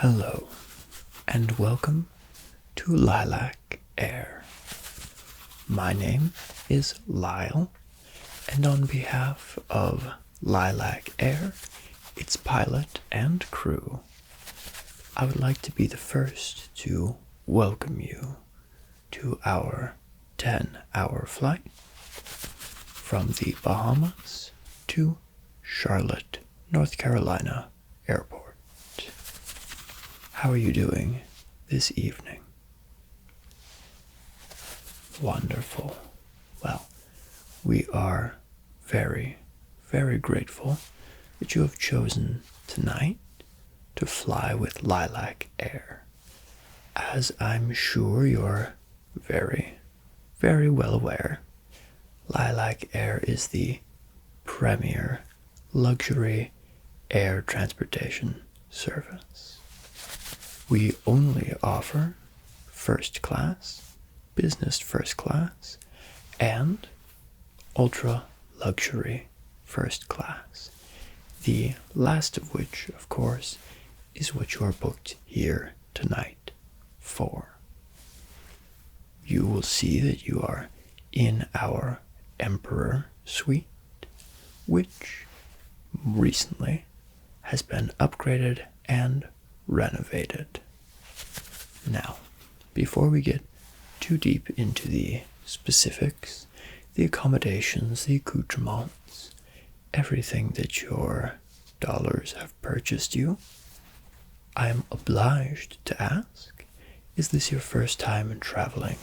Hello, and welcome to Lilac Air. My name is Lyle, and on behalf of Lilac Air, its pilot and crew, I would like to be the first to welcome you to our 10-hour flight from the Bahamas to Charlotte, North Carolina Airport. How are you doing this evening? Wonderful. Well, we are very, very grateful that you have chosen tonight to fly with Lilac Air. As I'm sure you're very, very well aware, Lilac Air is the premier luxury air transportation service. We only offer first class, business first class, and ultra luxury first class. The last of which, of course, is what you are booked here tonight for. You will see that you are in our Emperor Suite, which recently has been upgraded and renovated. Now, before we get too deep into the specifics, the accommodations, the accoutrements, everything that your dollars have purchased you, I am obliged to ask, is this your first time traveling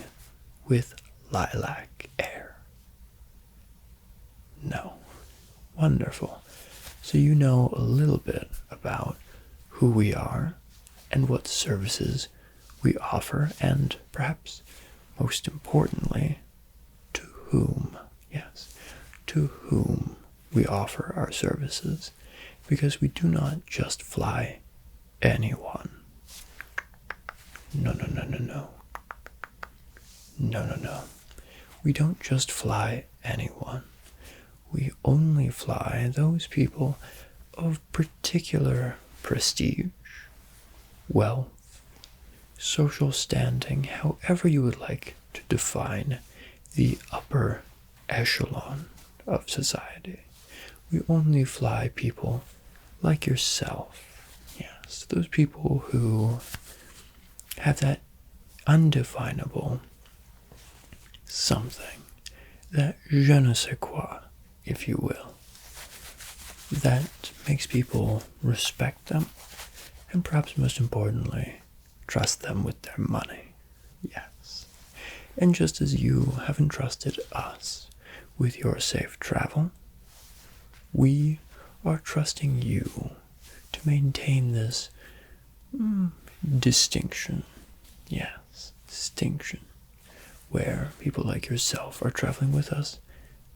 with Lilac Air? No. Wonderful. So you know a little bit about who we are and what services we offer, and perhaps most importantly, to whom we offer our services, because we do not just fly anyone. No. We don't just fly anyone. We only fly those people of particular prestige, wealth, social standing, however you would like to define the upper echelon of society. We only fly people like yourself. Yes, those people who have that undefinable something, that je ne sais quoi, if you will, that makes people respect them, and perhaps most importantly, trust them with their money. Yes. And just as you have entrusted us with your safe travel, we are trusting you to maintain this distinction. Yes, distinction, where people like yourself are traveling with us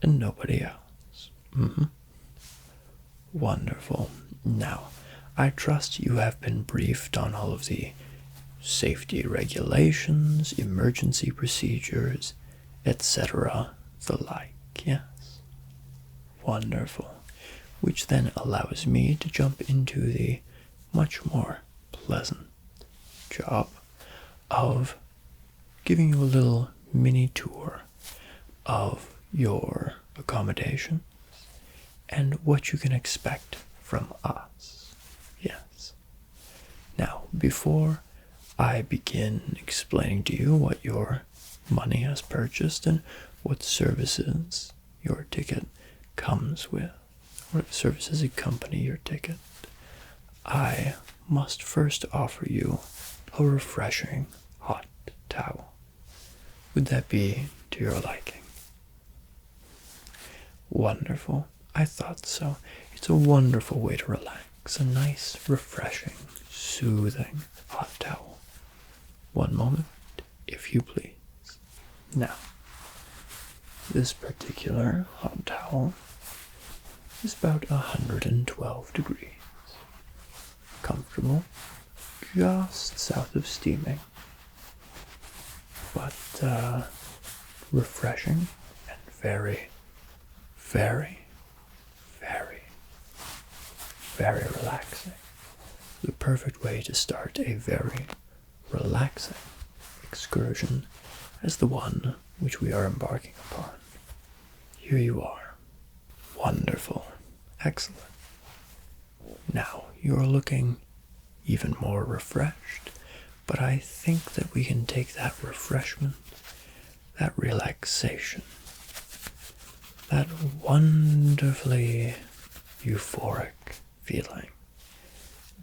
and nobody else. Wonderful. Now, I trust you have been briefed on all of the safety regulations, emergency procedures, etc. the like, yes? Wonderful. Which then allows me to jump into the much more pleasant job of giving you a little mini tour of your accommodation and what you can expect from us. Yes. Now, before I begin explaining to you what your money has purchased and what services your ticket comes with, what services accompany your ticket, I must first offer you a refreshing hot towel. Would that be to your liking? Wonderful. I thought so. It's a wonderful way to relax. A nice, refreshing, soothing hot towel. One moment, if you please. Now, this particular hot towel is about 112 degrees. Comfortable, just south of steaming, but refreshing and very, very, very, very relaxing. the perfect way to start a very relaxing excursion as the one which we are embarking upon. Here you are. Wonderful. Excellent. Now, you're looking even more refreshed, but I think that we can take that refreshment, that relaxation, that wonderfully euphoric feeling,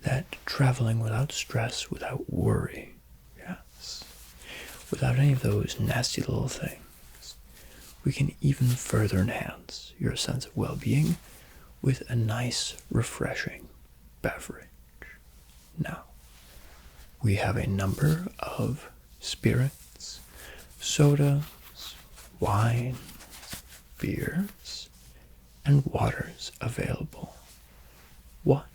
that traveling without stress, without worry, yes, without any of those nasty little things, we can even further enhance your sense of well-being with a nice, refreshing beverage. Now, we have a number of spirits, sodas, wines, beers, and waters available. What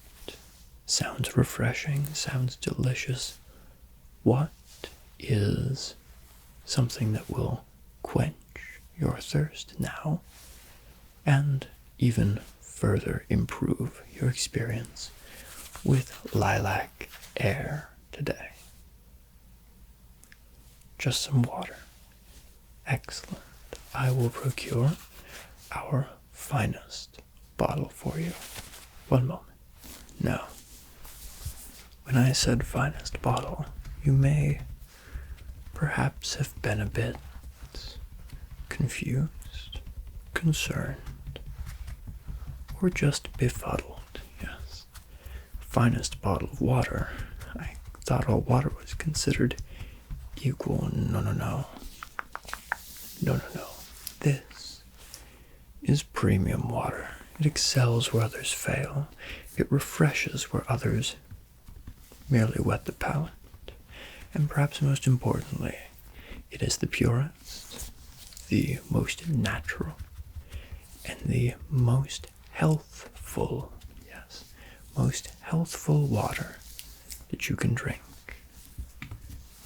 sounds refreshing, sounds delicious? What is something that will quench your thirst now and even further improve your experience with Lilac Air today? Just some water. Excellent. I will procure our finest bottle for you. One moment. Now, when I said finest bottle, you may perhaps have been a bit confused, concerned, or just befuddled. Yes. Finest bottle of water. I thought all water was considered equal. No. This is premium water. It excels where others fail. It refreshes where others merely wet the palate. And perhaps most importantly, it is the purest, the most natural, and the most healthful, yes, most healthful water that you can drink.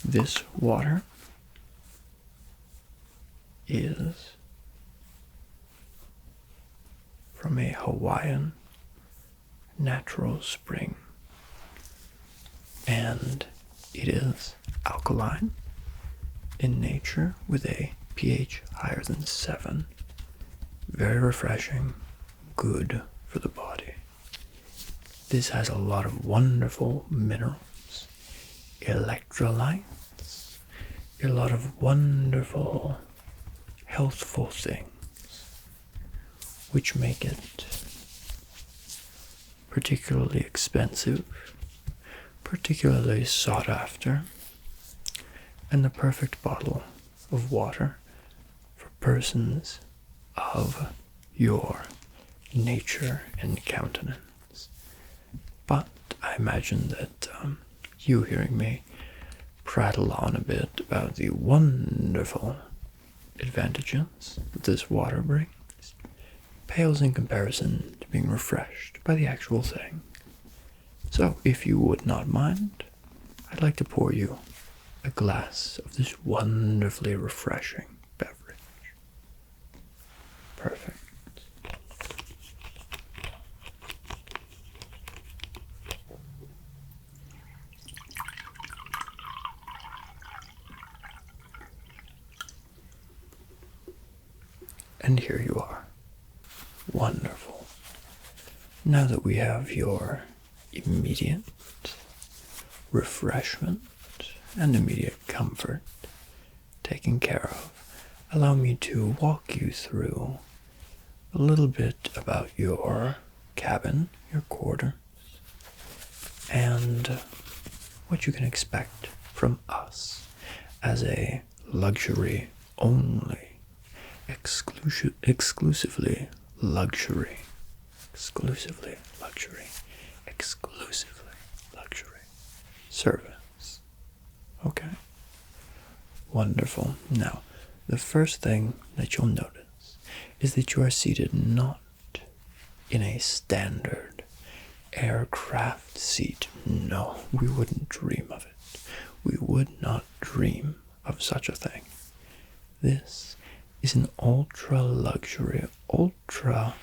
This water is from a Hawaiian natural spring, and it is alkaline in nature with a pH higher than 7. Very refreshing, good for the body. This has a lot of wonderful minerals, electrolytes, a lot of wonderful, healthful things, which make it particularly expensive, particularly sought after, and the perfect bottle of water for persons of your nature and countenance. But I imagine that you hearing me prattle on a bit about the wonderful advantages that this water brings pales in comparison to being refreshed by the actual thing. So, if you would not mind, I'd like to pour you a glass of this wonderfully refreshing beverage. Perfect. And here you are. Wonderful. Now that we have your immediate refreshment and immediate comfort taken care of, allow me to walk you through a little bit about your cabin, your quarters, and what you can expect from us as a luxury only, exclusively luxury service. Okay? Wonderful. Now, the first thing that you'll notice is that you are seated not in a standard aircraft seat. No, we wouldn't dream of it. We would not dream of such a thing. This is an ultra luxury, ultra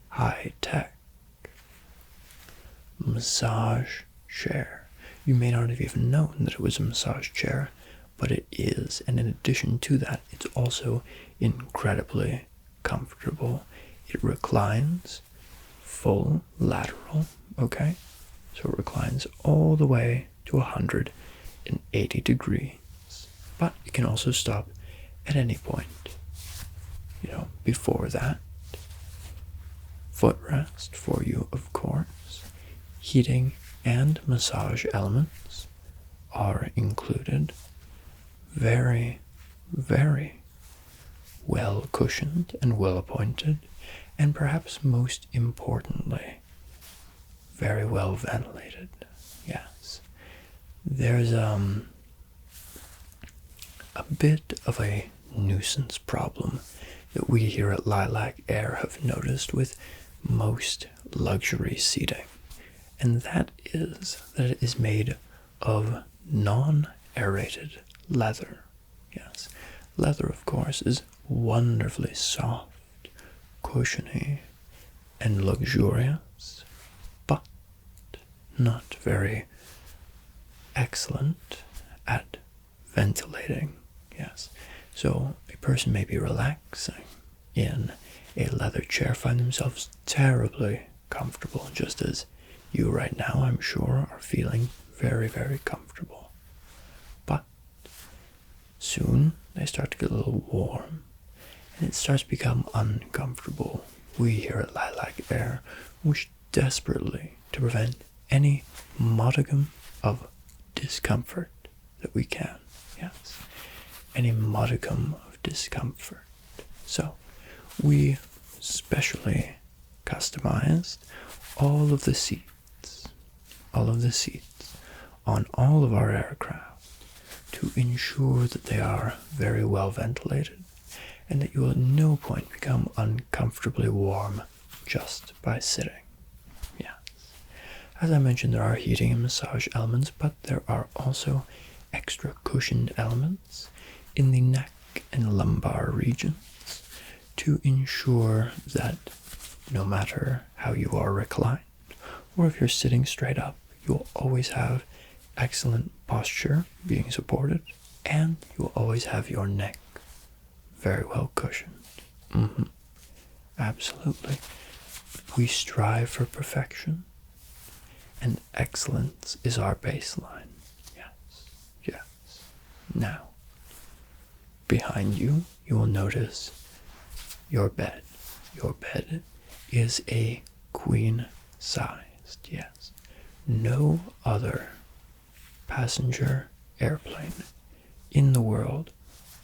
high tech massage chair. You may not have even known that it was a massage chair, but it is, and in addition to that, it's also incredibly comfortable. It reclines full lateral, okay? So it reclines all the way to 180 degrees, but it can also stop at any point. Before that, footrest for you, of course. Heating and massage elements are included. Very, very well cushioned and well appointed, and perhaps most importantly, very well ventilated. Yes. There's a bit of a nuisance problem that we here at Lilac Air have noticed with most luxury seating, and that is that it is made of non-aerated leather. Yes, leather, of course, is wonderfully soft, cushiony, and luxurious, but not very excellent at ventilating. Yes, so a person may be relaxing in a leather chair, find themselves terribly comfortable, just as you right now, I'm sure, are feeling very, very comfortable. But soon they start to get a little warm, and it starts to become uncomfortable. We here at Lilac Air wish desperately to prevent any modicum of discomfort that we can. Yes, any modicum of discomfort. So we specially customized all of the seats on all of our aircraft to ensure that they are very well ventilated and that you will at no point become uncomfortably warm just by sitting. Yes. As I mentioned, there are heating and massage elements, but there are also extra cushioned elements in the neck and lumbar regions to ensure that no matter how you are reclined or if you're sitting straight up, you'll always have excellent posture being supported, and you'll always have your neck very well cushioned. Absolutely. We strive for perfection, and excellence is our baseline. Yes. Now, behind you, you will notice your bed. Your bed is a queen-sized, yes. No other passenger airplane in the world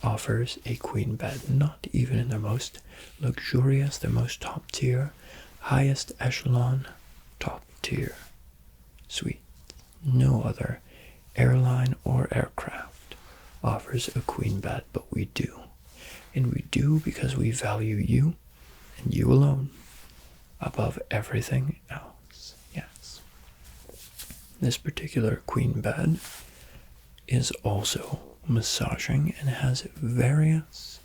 offers a queen bed, not even in their most luxurious, their most top tier, highest echelon, top tier suite. No other airline or aircraft offers a queen bed, but we do. And we do because we value you and you alone above everything else. Yes. This particular queen bed is also massaging and has various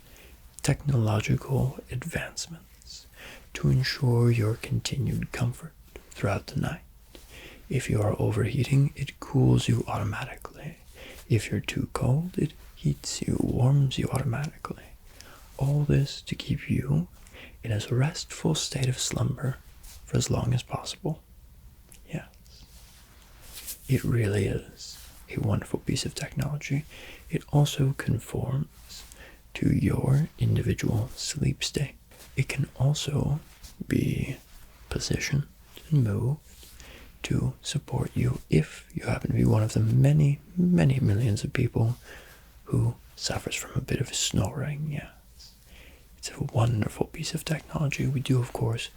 technological advancements to ensure your continued comfort throughout the night. If you are overheating, it cools you automatically. If you're too cold, it heats you, warms you automatically. All this to keep you in a restful state of slumber for as long as possible. Yes. It really is a wonderful piece of technology. It also conforms to your individual sleep state. It can also be positioned and moved to support you if you happen to be one of the many, many millions of people who suffers from a bit of snoring. Yes. It's a wonderful piece of technology. We do, of course,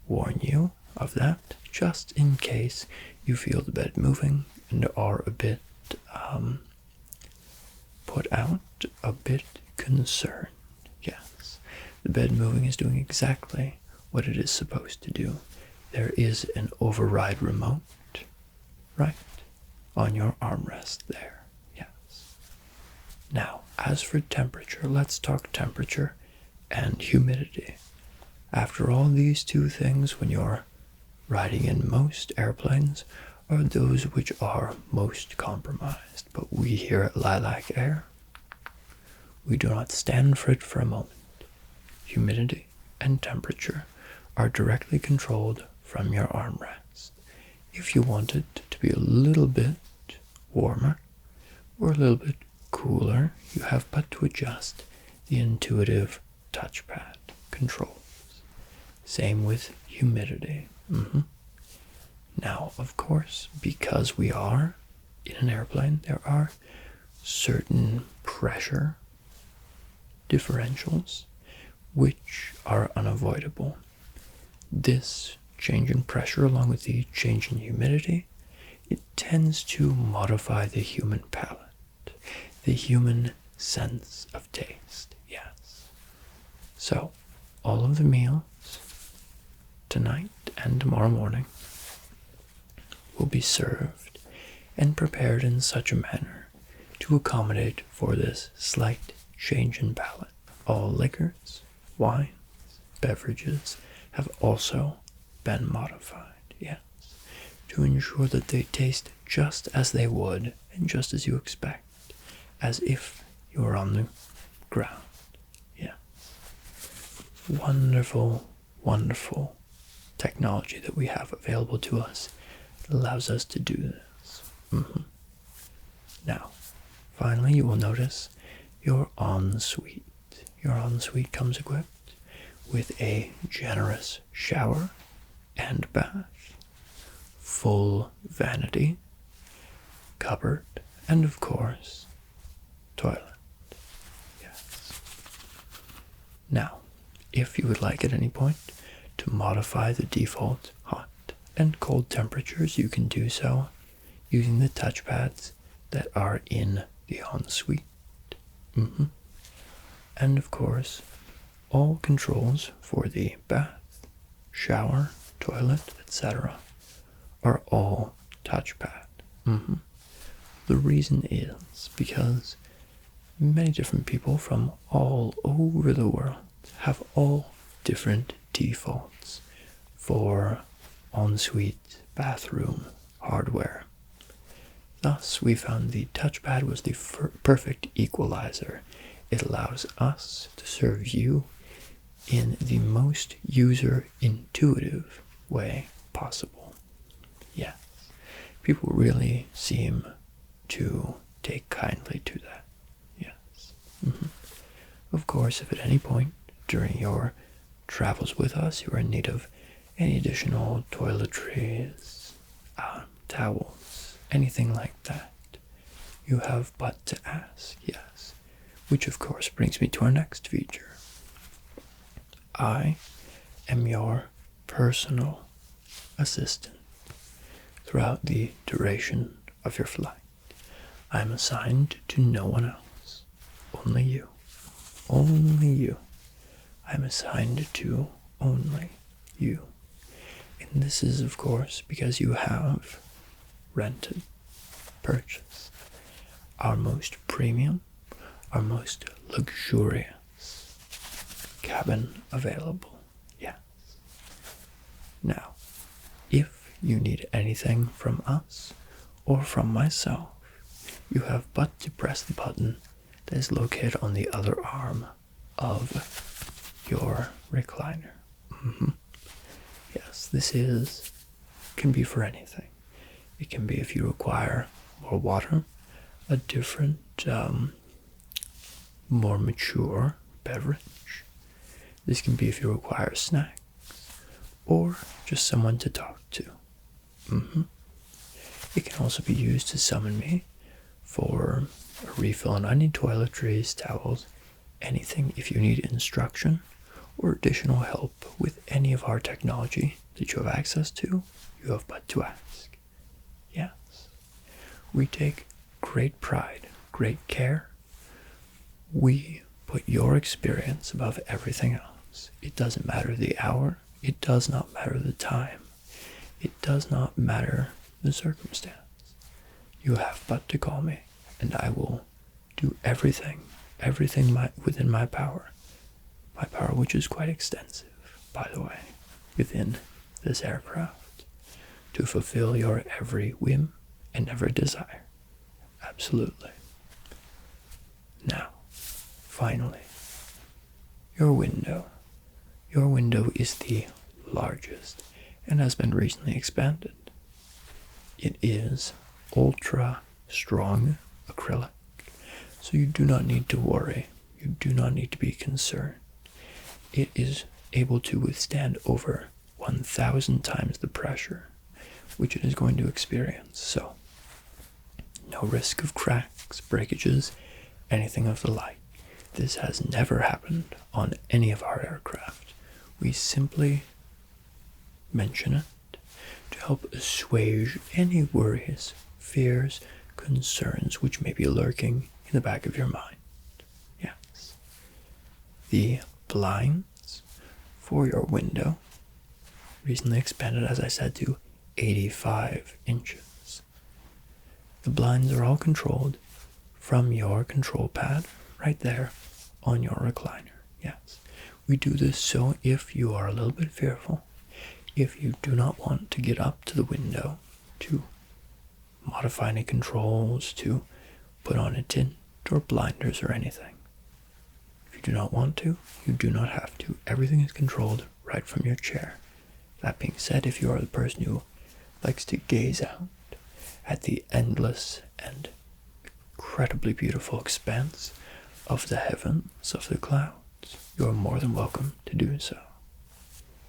warn you of that, just in case you feel the bed moving and are a bit put out, a bit concerned. Yes, the bed moving is doing exactly what it is supposed to do. There is an override remote right on your armrest there. Yes. Now, as for temperature, let's talk temperature and humidity. After all, these two things, when you're riding in most airplanes, are those which are most compromised, but we here at Lilac Air, we do not stand for it for a moment. Humidity and temperature are directly controlled from your armrest. If you want it to be a little bit warmer or a little bit cooler, you have but to adjust the intuitive touchpad controls. Same with humidity. Now, of course, because we are in an airplane, there are certain pressure differentials which are unavoidable. This change in pressure, along with the change in humidity, it tends to modify the human palate, the human sense of taste, yes. So, all of the meals tonight and tomorrow morning will be served and prepared in such a manner to accommodate for this slight change in palate. All liquors, wines, beverages have also been modified, yes, to ensure that they taste just as they would and just as you expect, as if you were on the ground, yes. Wonderful, wonderful technology that we have available to us. It allows us to do this. Now, finally, you will notice your ensuite. Your ensuite comes equipped with a generous shower and bath, full vanity, cupboard, and of course, toilet. Yes. Now, if you would like at any point to modify the default hot and cold temperatures, you can do so using the touchpads that are in the ensuite. And of course, all controls for the bath, shower, toilet, etc. are all touchpad. The reason is because many different people from all over the world have all different defaults for ensuite bathroom hardware. Thus, we found the touchpad was the perfect equalizer. It allows us to serve you in the most user-intuitive way possible. Yes, people really seem to take kindly to that. Yes. Of course, if at any point during your travels with us you are in need of any additional toiletries, towels, anything like that, you have but to ask, yes. Which of course brings me to our next feature. I am your personal assistant throughout the duration of your flight. I am assigned to no one else, only you. Only you. I am assigned to only you. And this is, of course, because you have rented, purchased our most premium, our most luxurious cabin available. Yes. Now, if you need anything from us or from myself, you have but to press the button that is located on the other arm of your recliner. Yes, this can be for anything. It can be if you require more water, a different, more mature beverage. This can be if you require snacks, or just someone to talk to. It can also be used to summon me for a refill on any toiletries, towels, anything. If you need instruction or additional help with any of our technology that you have access to, you have but to ask. Yes. We take great pride, great care. We put your experience above everything else. It doesn't matter the hour. It does not matter the time. It does not matter the circumstance. You have but to call me, and I will do everything within my power. My power, which is quite extensive, by the way, within this aircraft, to fulfill your every whim and every desire. Absolutely. Now, finally, your window. Your window is the largest and has been recently expanded. It is ultra strong acrylic, so you do not need to worry. You do not need to be concerned. It is able to withstand over 1,000 times the pressure which it is going to experience, so no risk of cracks, breakages, anything of the like. This has never happened on any of our aircraft. We simply mention it to help assuage any worries, fears, concerns which may be lurking in the back of your mind. Yes. The blinds for your window recently expanded, as I said, to 85 inches. The blinds are all controlled from your control pad right there on your recliner. Yes. We do this so if you are a little bit fearful, if you do not want to get up to the window to modify any controls, to put on a tint or blinders or anything. If you do not want to, you do not have to. Everything is controlled right from your chair. That being said, if you are the person who likes to gaze out at the endless and incredibly beautiful expanse of the heavens, of the clouds, you are more than welcome to do so.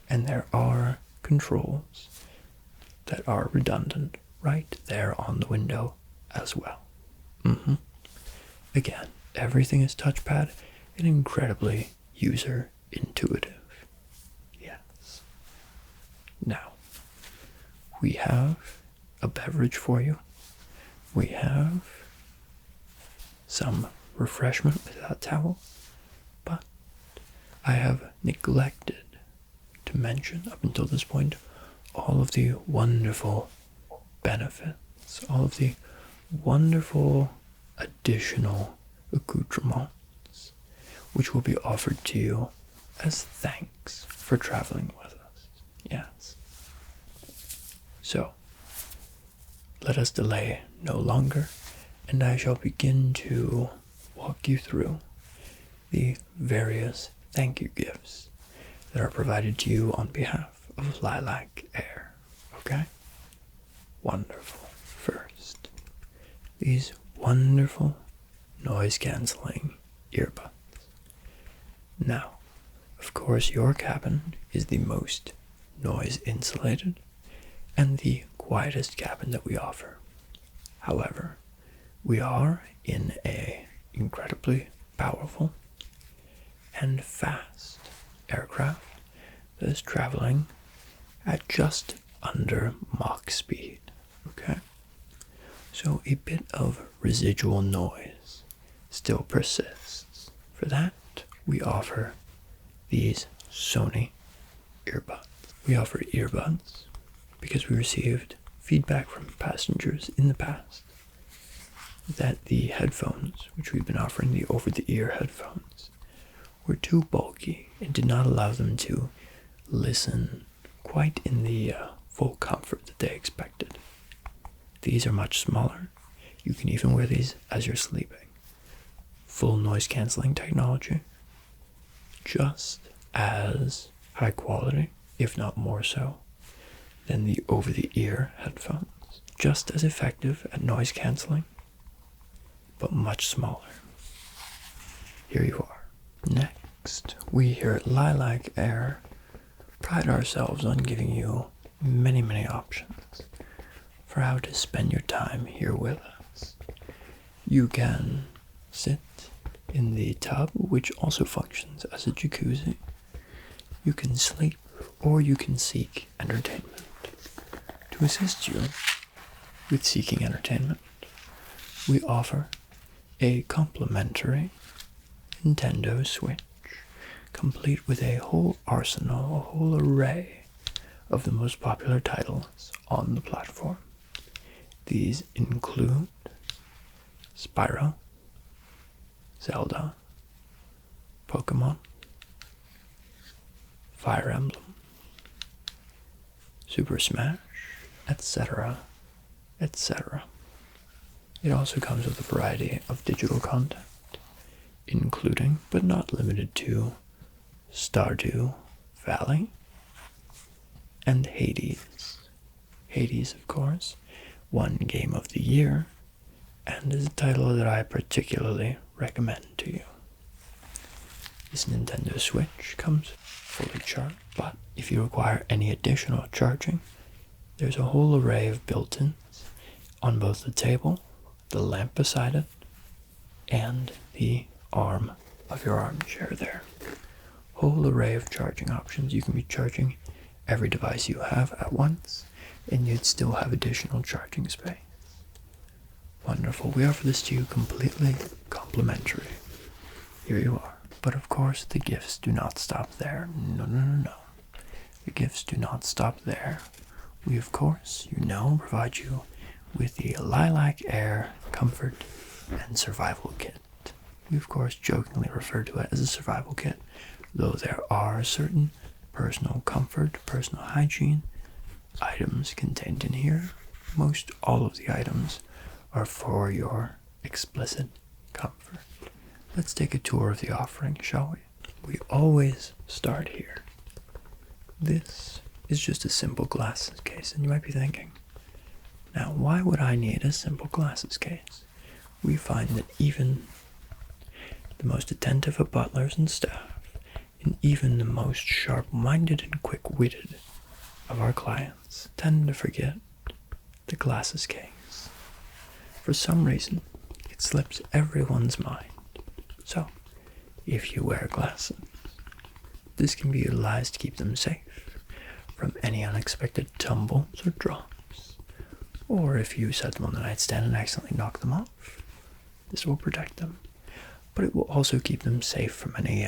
And there are controls that are redundant right there on the window as well. Again, everything is touchpad and incredibly user intuitive. Yes. Now, we have a beverage for you. We have some refreshment without towel, but I have neglected to mention up until this point all of the wonderful benefits, all of the wonderful additional accoutrements which will be offered to you as thanks for traveling with us. Yes. So, let us delay no longer, and I shall begin to walk you through the various thank you gifts that are provided to you on behalf of Lilac Air. Okay? Wonderful. First, these wonderful noise-canceling earbuds. Now, of course, your cabin is the most noise-insulated and the quietest cabin that we offer. However, we are in a incredibly powerful and fast aircraft that is traveling at just under Mach speed. Okay? So a bit of residual noise still persists. For that, we offer these Sony earbuds. We offer earbuds because we received feedback from passengers in the past that the headphones, which we've been offering, the over-the-ear headphones, were too bulky and did not allow them to listen quite in the full comfort that they expected. These are much smaller. You can even wear these as you're sleeping. Full noise-canceling technology. Just as high quality, if not more so, than the over-the-ear headphones. Just as effective at noise canceling, but much smaller. Here you are. Next, we here at Lilac Air pride ourselves on giving you many, many options for how to spend your time here with us. You can sit in the tub, which also functions as a jacuzzi. You can sleep, or you can seek entertainment. To assist you with seeking entertainment, we offer a complimentary Nintendo Switch, complete with a whole arsenal, a whole array of the most popular titles on the platform. These include Spyro, Zelda, Pokemon, Fire Emblem, Super Smash, etc., etc. It also comes with a variety of digital content, including, but not limited to, Stardew Valley and Hades. Hades, of course, won Game of the Year, and is a title that I particularly recommend to you. This Nintendo Switch comes fully charged, but if you require any additional charging, there's a whole array of built-ins on both the table, the lamp beside it, and the arm of your armchair there. Whole array of charging options. You can be charging every device you have at once, and you'd still have additional charging space. Wonderful. We offer this to you completely complimentary. Here you are. But of course, the gifts do not stop there. No, no, no, no. The gifts do not stop there. We, of course, provide you with the Lilac Air Comfort and Survival Kit. We, of course, jokingly refer to it as a survival kit, though there are certain personal comfort, personal hygiene items contained in here. Most all of the items are for your explicit comfort. Let's take a tour of the offering, shall we? We always start here. This is just a simple glasses case, and you might be thinking, now why would I need a simple glasses case? We find that even the most attentive of butlers and staff, and even the most sharp-minded and quick-witted of our clients tend to forget the glasses case. For some reason, it slips everyone's mind. So, if you wear glasses, this can be utilized to keep them safe from any unexpected tumbles or drops. Or if you set them on the nightstand and accidentally knock them off, this will protect them. But it will also keep them safe from any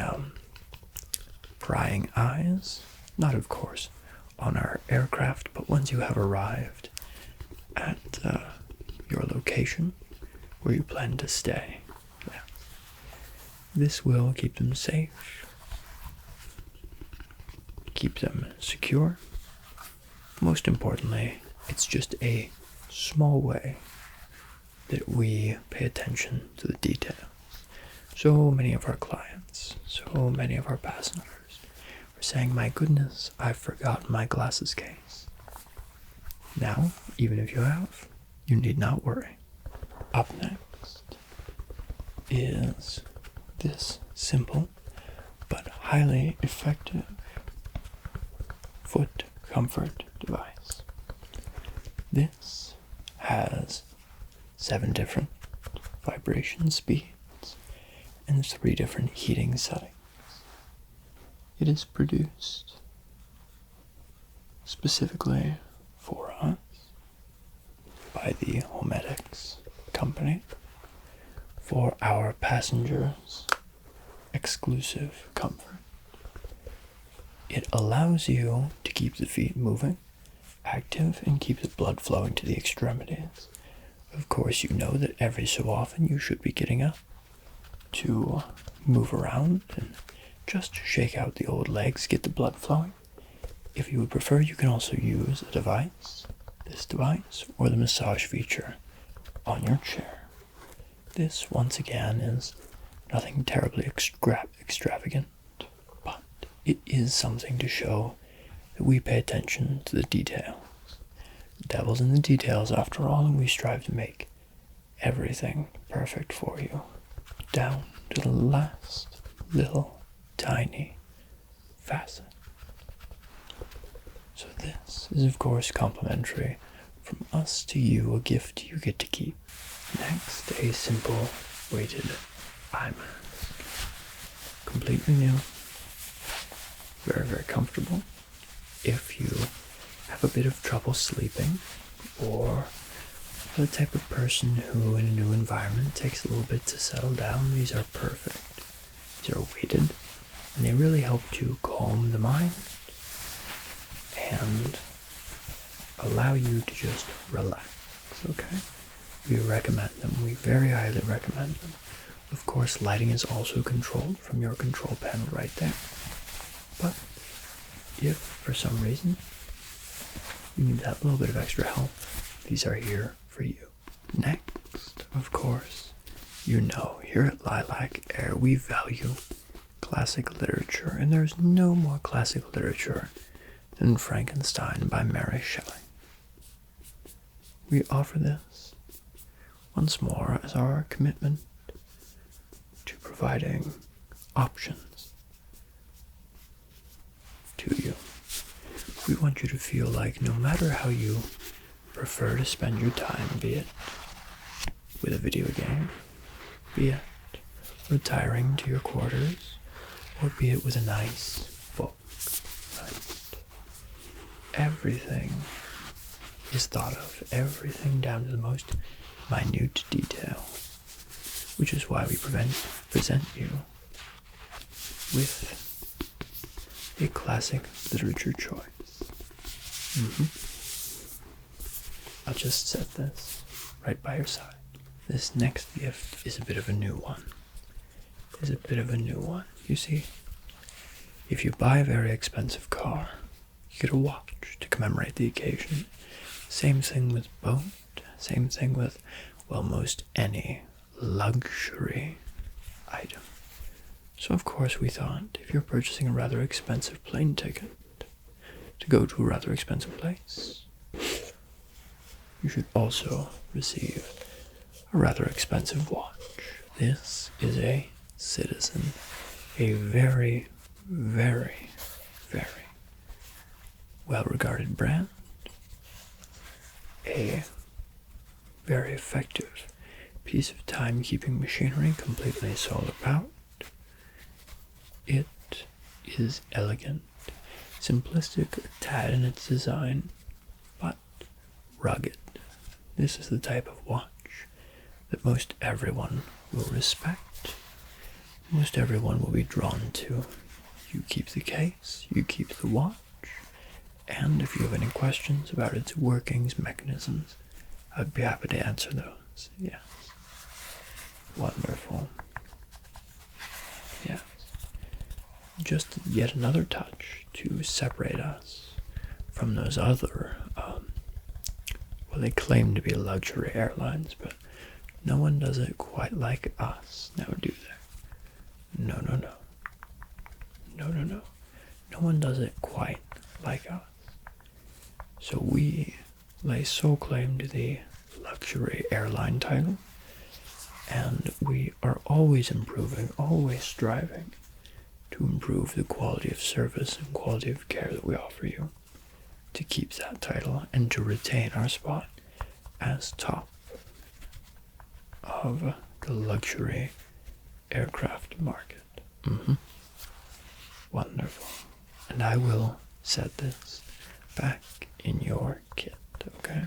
prying eyes. Not, of course, on our aircraft, but once you have arrived at your location where you plan to stay. Yeah. This will keep them safe, keep them secure. Most importantly, it's just a small way that we pay attention to the details. So many of our clients, so many of our passengers are saying, my goodness, I've forgotten my glasses case. Now, even if you have, you need not worry. Up next is this simple but highly effective foot comfort device. This has 7 different vibration speeds and 3 different heating settings. It is produced specifically for us by the Homedics company for our passengers' exclusive comfort. It allows you to keep the feet moving, active, and keep the blood flowing to the extremities. Of course, you know that every so often you should be getting up to move around and just shake out the old legs, get the blood flowing. If you would prefer, you can also use a device, this device, or the massage feature on your chair. This, once again, is nothing terribly extravagant, but it is something to show that we pay attention to the details. The devil's in the details, after all, and we strive to make everything perfect for you, down to the last little tiny facet. So this is, of course, complimentary from us to you, a gift you get to keep. Next, a simple weighted eye mask. Completely new. Very, very comfortable. If you have a bit of trouble sleeping, or the type of person who in a new environment takes a little bit to settle down, these are perfect. These are weighted, and they really help to calm the mind and allow you to just relax, okay? We recommend them. We very highly recommend them. Of course, lighting is also controlled from your control panel right there. But if, for some reason, you need that little bit of extra help, these are here for you. Next, of course, you know, here at Lilac Air, we value classic literature, and there's no more classic literature than Frankenstein by Mary Shelley. We offer this once more as our commitment to providing options to you. We want you to feel like no matter how you prefer to spend your time, be it with a video game, be it retiring to your quarters, or be it with a nice book, right? Everything is thought of, everything down to the most minute detail, which is why we present you with a classic literature choice. I'll just set this right by your side. This next gift is a bit of a new one. You see, if you buy a very expensive car, you get a watch to commemorate the occasion. Same thing with boat, same thing with, well, most any luxury item. So of course we thought, if you're purchasing a rather expensive plane ticket to go to a rather expensive place, you should also receive a rather expensive watch. This is a Citizen, a very, very, very well-regarded brand, a very effective piece of timekeeping machinery, completely solar-powered. It is elegant, simplistic, a tad in its design, but rugged. This is the type of watch that most everyone will respect. Most everyone will be drawn to. You keep the case, you keep the watch, and if you have any questions about its workings, mechanisms, I'd be happy to answer those. Yes. Wonderful. Yes. Just yet another touch to separate us from those other, well, they claim to be luxury airlines, but no one does it quite like us, now do they? No. No one does it quite like us. So we lay sole claim to the luxury airline title, and we are always improving, always striving to improve the quality of service and quality of care that we offer you, to keep that title and to retain our spot as top of the luxury aircraft market. Wonderful. And I will set this back in your kit, okay?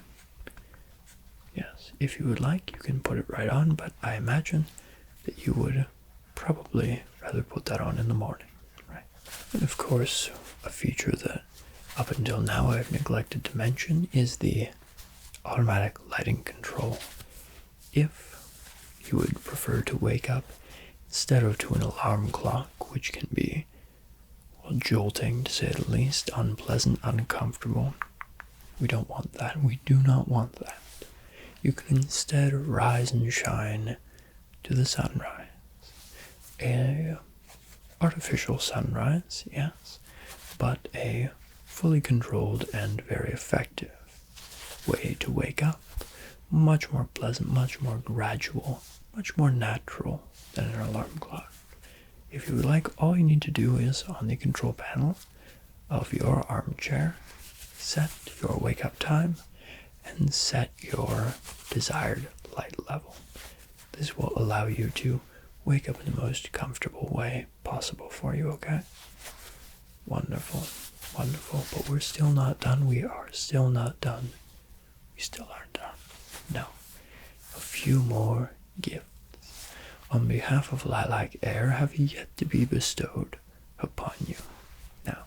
Yes, if you would like, you can put it right on, but I imagine that you would probably rather put that on in the morning, right? And of course, a feature that up until now I've neglected to mention is the automatic lighting control. If you would prefer to wake up instead of to an alarm clock, which can be, well, jolting to say the least, unpleasant, uncomfortable, we don't want that. We do not want that. You can instead rise and shine to the sunrise. A artificial sunrise, yes, but a fully controlled and very effective way to wake up. Much more pleasant, much more gradual, much more natural than an alarm clock. If you would like, all you need to do is, on the control panel of your armchair, set your wake-up time and set your desired light level. This will allow you to wake up in the most comfortable way possible for you, okay? Wonderful, wonderful. But we're still not done. We are still not done. We still aren't done. No. A few more gifts on behalf of Lilac Air have yet to be bestowed upon you. Now,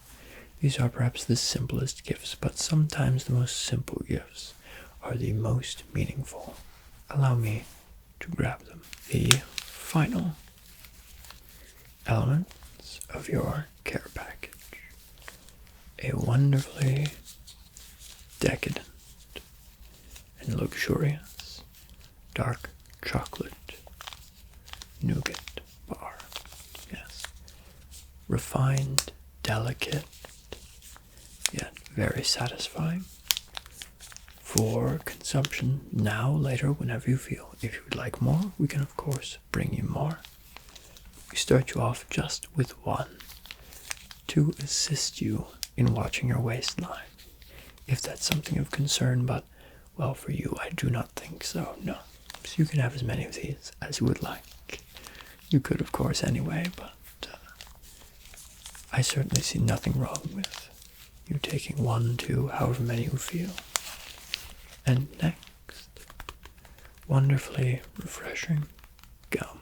these are perhaps the simplest gifts, but sometimes the most simple gifts are the most meaningful. Allow me to grab them. The final elements of your care package. A wonderfully decadent and luxurious dark chocolate nougat bar. Yes. Refined, delicate, yet very satisfying for consumption now, later, whenever you feel. If you would like more, we can of course bring you more. We start you off just with one to assist you in watching your waistline, if that's something of concern, but, well, for you, I do not think so, no. So you can have as many of these as you would like. You could, of course, anyway, but I certainly see nothing wrong with you taking 1, 2, however many you feel. And next, wonderfully refreshing gum.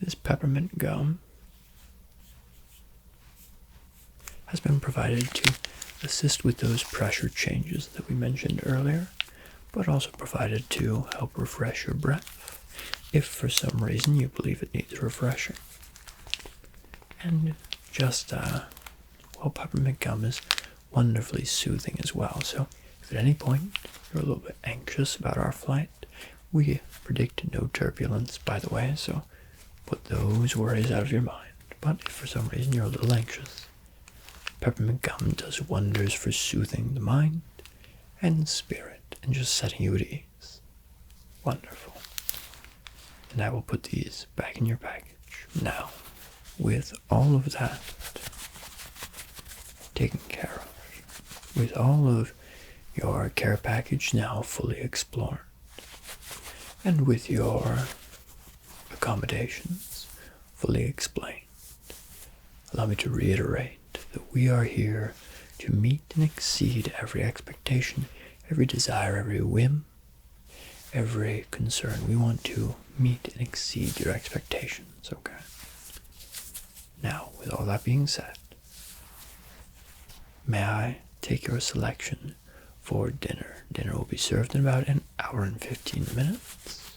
This peppermint gum has been provided to assist with those pressure changes that we mentioned earlier, but also provided to help refresh your breath if for some reason you believe it needs refreshing. And just, well, peppermint gum is wonderfully soothing as well, so if at any point you're a little bit anxious about our flight, we predict no turbulence, by the way, so put those worries out of your mind. But if for some reason you're a little anxious, peppermint gum does wonders for soothing the mind and spirit and just setting you at ease. Wonderful. And I will put these back in your package. Now, with all of that taken care of, with all of your care package now fully explored, and with your accommodations fully explained, allow me to reiterate that we are here to meet and exceed every expectation, every desire, every whim, every concern. We want to meet and exceed your expectations, okay? Now, with all that being said, may I take your selection for dinner? Dinner will be served in about an hour and 15 minutes.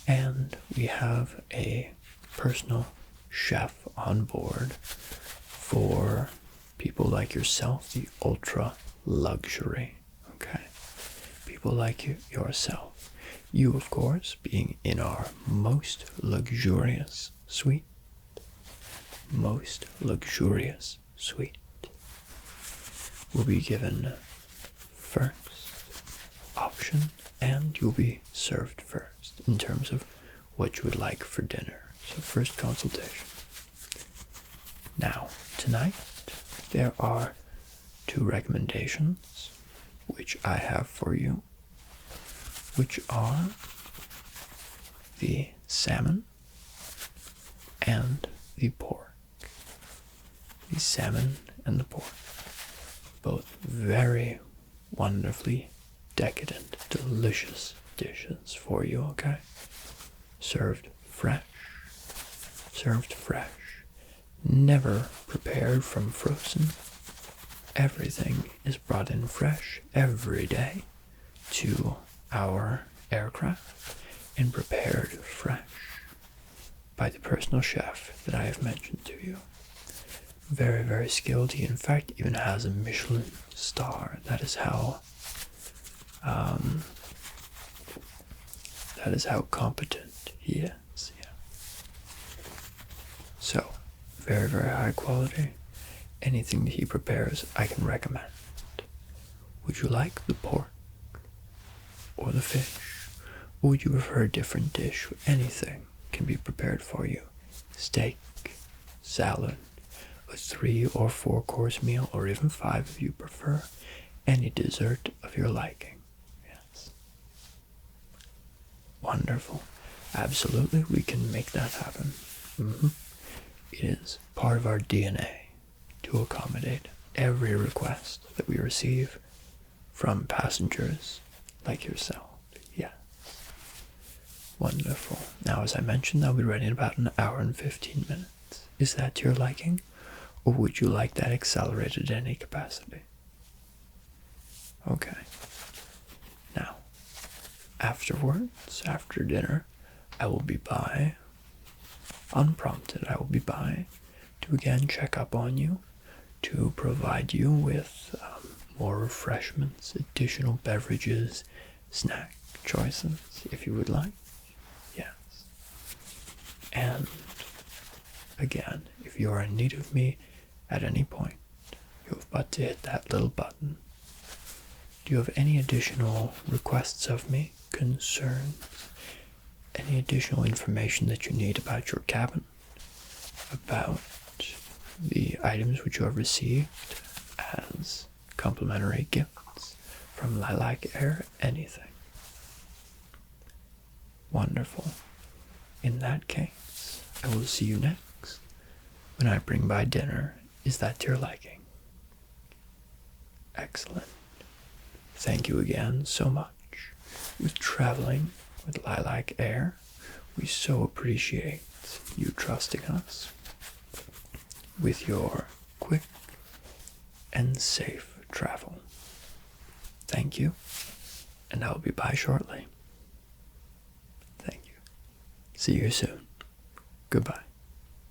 And we have a personal chef on board for people like yourself, the ultra luxury, okay? People like yourself. You, of course, being in our most luxurious suite. Most luxurious suite. Will be given first option, and you'll be served first in terms of what you would like for dinner. So first consultation. Now, tonight, there are 2 recommendations which I have for you, which are the salmon and the pork. The salmon and the pork. Both very wonderfully decadent, delicious dishes for you, okay? Served fresh. Served fresh. Never prepared from frozen. Everything is brought in fresh every day to our aircraft and prepared fresh by the personal chef that I have mentioned to you. Very, very skilled. He, in fact, even has a Michelin star. That is how competent he is. Yeah. So, very, very high quality. Anything that he prepares, I can recommend. Would you like the pork or the fish? Or would you prefer a different dish? Anything can be prepared for you. Steak, salad, a 3 or 4 course meal, or even 5 if you prefer. Any dessert of your liking. Yes. Wonderful. Absolutely, we can make that happen. It is part of our DNA to accommodate every request that we receive from passengers like yourself. Yeah. Wonderful. Now, as I mentioned, I'll be ready in about an hour and 15 minutes. Is that to your liking? Or would you like that accelerated at any capacity? Okay. Now, afterwards, after dinner, I will be by, unprompted, I will be by to again check up on you, to provide you with more refreshments, additional beverages, snack choices, if you would like. Yes. And again, if you are in need of me at any point, you have but to hit that little button. Do you have any additional requests of me, concerns, any additional information that you need about your cabin, about the items which you have received as complimentary gifts from Lilac Air? Anything? Wonderful. In that case, I will see you next when I bring by dinner. Is that to your liking? Excellent. Thank you again so much. With traveling with Lilac Air, we so appreciate you trusting us with your quick and safe travel. Thank you, and I'll be by shortly. Thank you. See you soon. Goodbye.